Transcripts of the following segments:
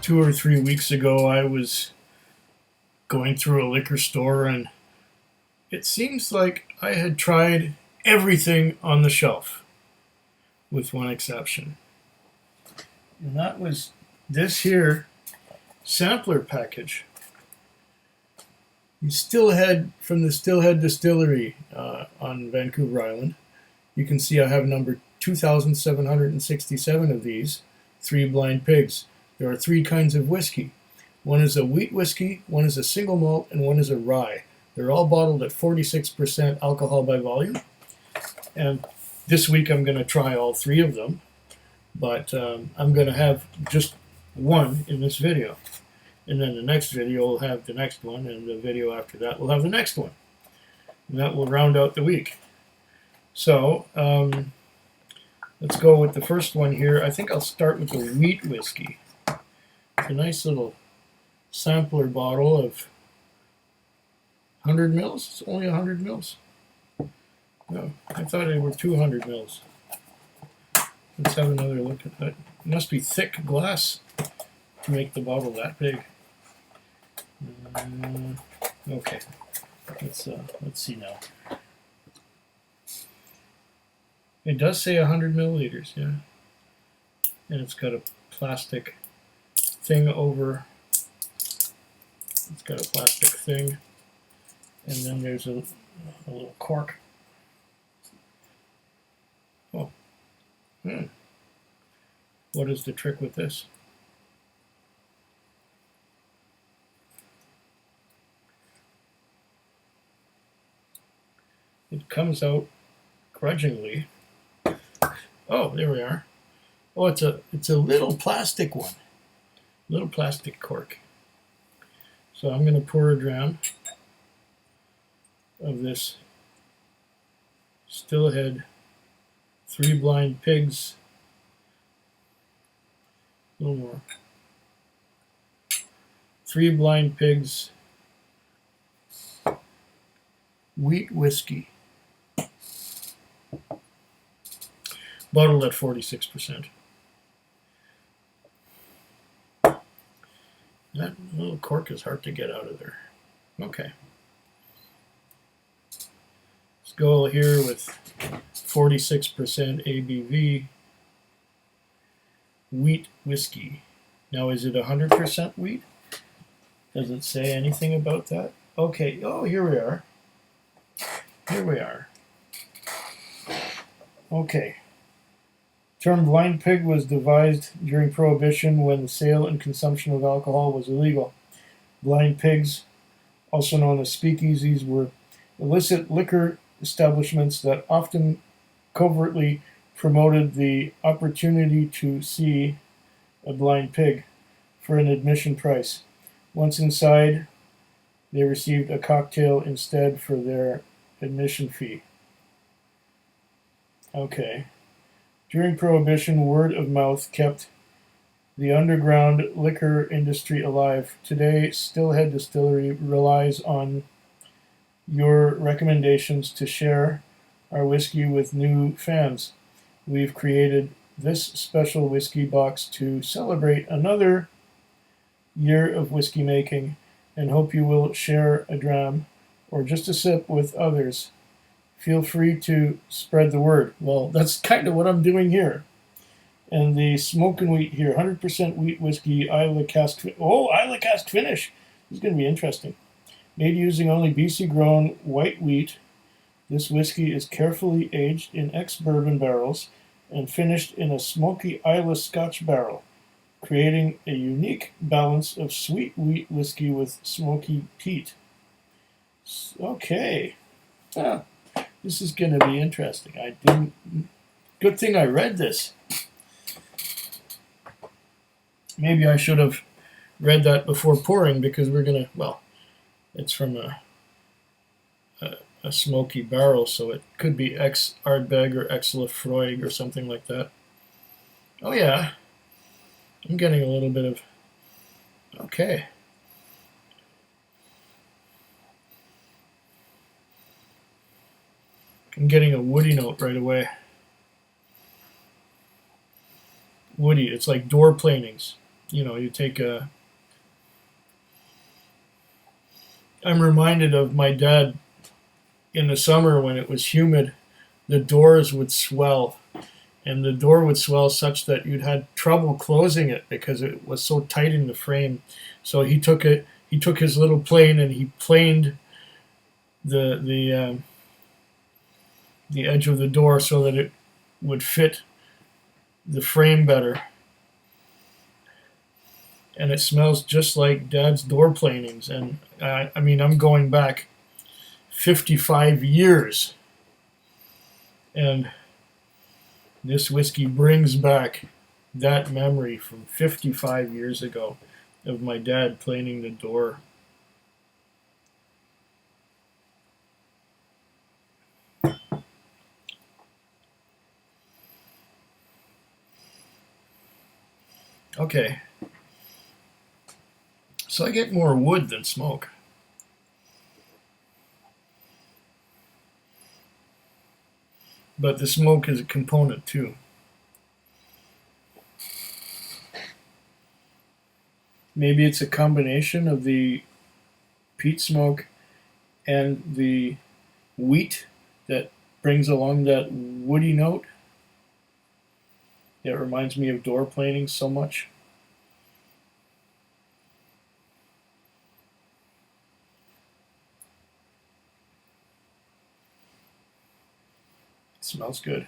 2 or 3 weeks ago, I was going through a liquor store, and it seems like I had tried everything on the shelf, with one exception. And that was this here sampler package. The Stillhead from the Stillhead Distillery on Vancouver Island. You can see I have number 2,767 of these, 3 blind pigs. There are 3 kinds of whiskey. One is a wheat whiskey, one is a single malt, and one is a rye. They're all bottled at 46% alcohol by volume. And this week I'm going to try all 3 of them, but I'm going to have just one in this video. And then the next video will have the next one, and the video after that will have the next one. And that will round out the week. So, let's go with the first one here. I think I'll start with the wheat whiskey. It's a nice little sampler bottle of 100 mils. It's only 100 mils. No, I thought they were 200 mils. Let's have another look at that. It must be thick glass to make the bottle that big. Okay, let's see now. It does say 100 milliliters, yeah. And it's got a plastic thing over. It's got a plastic thing. And then there's a little cork. Oh. What is the trick with this? It comes out grudgingly. Oh, there we are. Oh, it's a little plastic one. Little plastic cork. So I'm going to pour a dram of this Stillhead 3 Blind Pigs. A little more. 3 Blind Pigs wheat whiskey. Bottled at 46%. That little cork is hard to get out of there. Okay. Let's go here with 46% ABV wheat whiskey. Now, is it 100% wheat? Does it say anything about that? Okay. Oh, here we are. Here we are. Okay. Term blind pig was devised during Prohibition when the sale and consumption of alcohol was illegal. Blind pigs, also known as speakeasies, were illicit liquor establishments that often covertly promoted the opportunity to see a blind pig for an admission price. Once inside, they received a cocktail instead for their admission fee. Okay. During Prohibition, word of mouth kept the underground liquor industry alive. Today, Stillhead Distillery relies on your recommendations to share our whiskey with new fans. We've created this special whiskey box to celebrate another year of whiskey making and hope you will share a dram or just a sip with others. Feel free to spread the word. Well, that's kind of what I'm doing here. And the Smokin wheat here, 100% wheat whiskey, Islay cask. Oh, Islay cask finish. This is going to be interesting. Made using only BC-grown white wheat, this whiskey is carefully aged in ex-bourbon barrels and finished in a smoky Islay Scotch barrel, creating a unique balance of sweet wheat whiskey with smoky peat. Okay. This is going to be interesting. Good thing I read this. Maybe I should have read that before pouring, because we're going to, well, it's from a smoky barrel, so it could be ex-Ardbeg or ex-Lafroig or something like that. Oh yeah, I'm getting a little bit of, okay. I'm getting a woody note right away. Woody, it's like door planings. you take a. I'm reminded of my dad in the summer when it was humid. The doors would swell, and the door would swell such that you'd had trouble closing it because it was so tight in the frame. So he took it. He took his little plane and he planed the edge of the door so that it would fit the frame better. And it smells just like Dad's door planings. And I mean, I'm going back 55 years, and this whiskey brings back that memory from 55 years ago of my dad planing the door. Okay, so I get more wood than smoke. But the smoke is a component too. Maybe it's a combination of the peat smoke and the wheat that brings along that woody note. It reminds me of door planing so much. It smells good.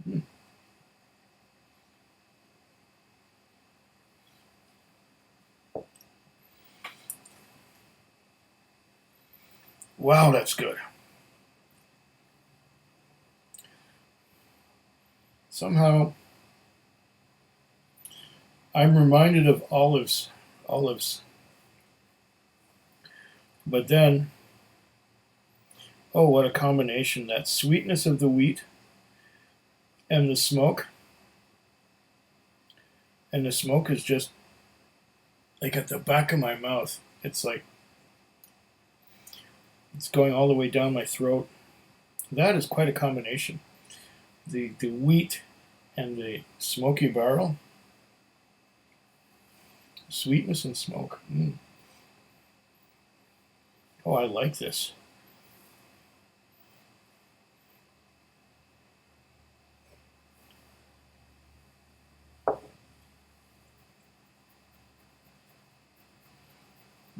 Mm. Wow, that's good. Somehow, I'm reminded of olives. Olives. But then, oh, what a combination. That sweetness of the wheat and the smoke. And the smoke is just like at the back of my mouth. It's like it's going all the way down my throat. That is quite a combination. The wheat and the smoky barrel. Sweetness and smoke. Mm. Oh, I like this.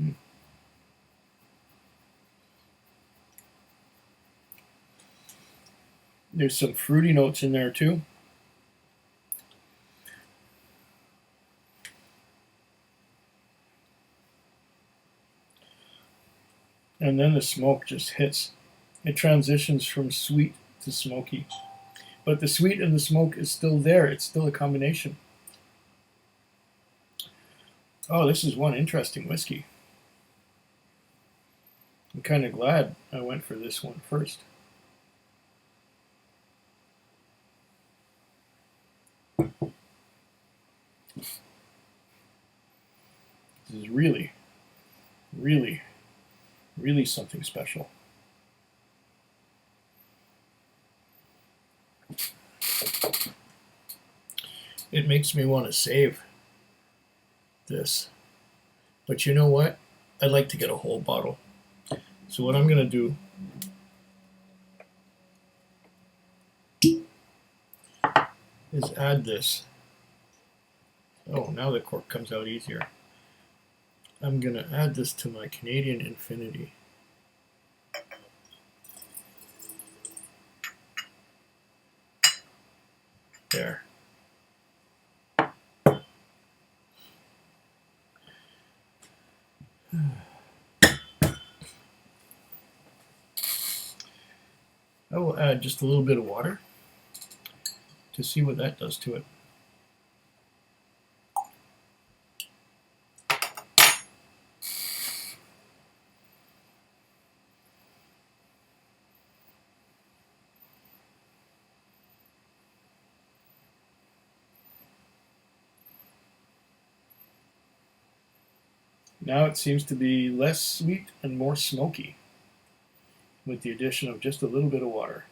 Mm. There's some fruity notes in there too. And then the smoke just hits. It transitions from sweet to smoky. But the sweet and the smoke is still there. It's still a combination. Oh, this is one interesting whiskey. I'm kind of glad I went for this one first. This is really, really, really something special. It makes me want to save this. But you know what? I'd like to get a whole bottle. So what I'm going to do is add this. Oh, now the cork comes out easier. I'm going to add this to my Canadian Infinity. There. I will add just a little bit of water to see what that does to it. Now it seems to be less sweet and more smoky. with the addition of just a little bit of water.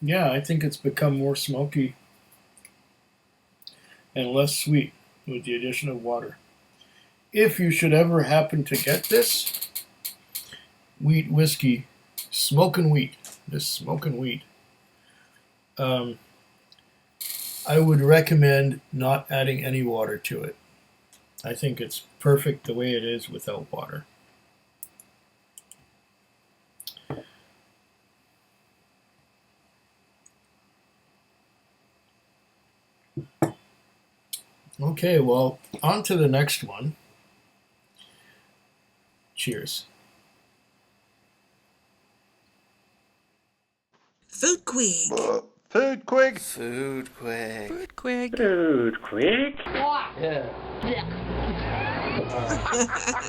Yeah, I think it's become more smoky and less sweet with the addition of water. If you should ever happen to get this wheat whiskey, Smokin wheat, this Smokin wheat, I would recommend not adding any water to it. I think it's perfect the way it is without water. Okay, well, on to the next one. Cheers. Food quick. Food quick. Food quick. Food quick. Food quick. Yeah.